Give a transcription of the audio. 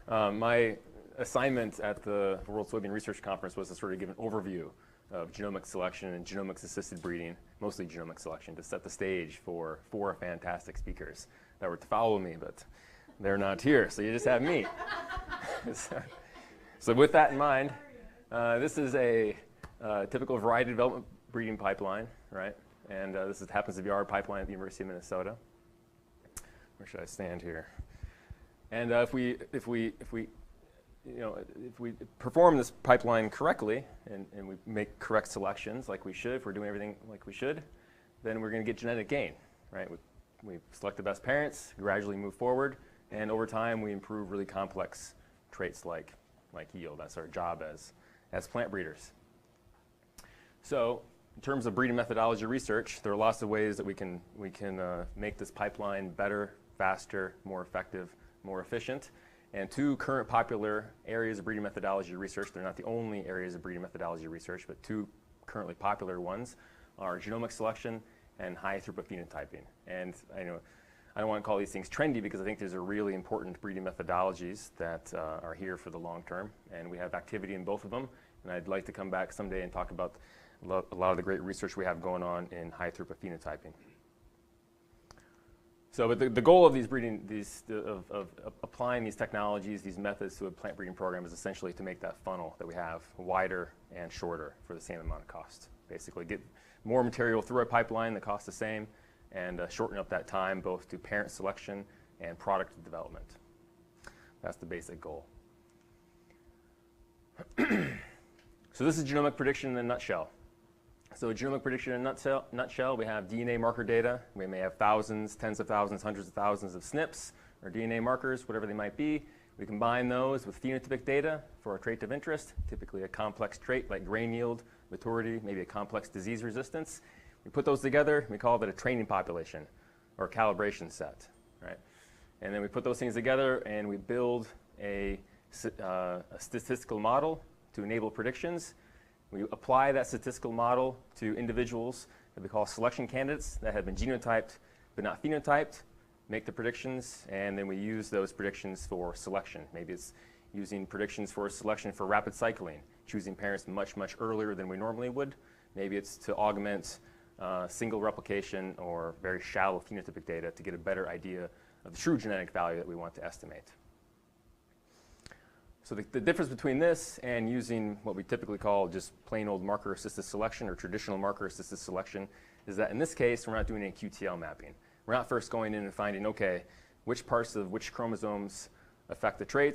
My assignment at the World Soybean Research Conference was to sort of give an overview of genomic selection and genomics-assisted breeding, mostly genomic selection, to set the stage for 4 fantastic speakers that were to follow me, but they're not here, so you just have me. So with that in mind, this is a typical variety development breeding pipeline, right? And this happens to be our pipeline at the University of Minnesota. Where should I stand here? And if we perform this pipeline correctly and we make correct selections like we should, if we're doing everything like we should, then we're going to get genetic gain, right? We select the best parents, gradually move forward, and over time we improve really complex traits like yield. That's our job as plant breeders. So in terms of breeding methodology research, there are lots of ways that we can make this pipeline better, faster, more effective, more efficient. And 2 current popular areas of breeding methodology research, they're not the only areas of breeding methodology research, but 2 currently popular ones are genomic selection and high throughput phenotyping. And I don't want to call these things trendy because I think these are really important breeding methodologies that are here for the long term. And we have activity in both of them. And I'd like to come back someday and talk about a lot of the great research we have going on in high throughput phenotyping. So, but the goal of these of applying these technologies, these methods to a plant breeding program is essentially to make that funnel that we have wider and shorter for the same amount of cost. Basically, get more material through our pipeline that costs the same, and shorten up that time both to parent selection and product development. That's the basic goal. So this is genomic prediction in a nutshell. So genomic prediction in a nutshell, we have DNA marker data. We may have thousands, tens of thousands, hundreds of thousands of SNPs or DNA markers, whatever they might be. We combine those with phenotypic data for a trait of interest, typically a complex trait like grain yield, maturity, maybe a complex disease resistance. We put those together, we call that a training population or a calibration set, right? And then we put those things together and we build a statistical model to enable predictions. We apply that statistical model to individuals that we call selection candidates that have been genotyped but not phenotyped, make the predictions, and then we use those predictions for selection. Maybe it's using predictions for selection for rapid cycling, choosing parents much, much earlier than we normally would. Maybe it's to augment single replication or very shallow phenotypic data to get a better idea of the true genetic value that we want to estimate. So the difference between this and using what we typically call just plain old marker-assisted selection or traditional marker-assisted selection is that in this case, we're not doing any QTL mapping. We're not first going in and finding, okay, which parts of which chromosomes affect the traits,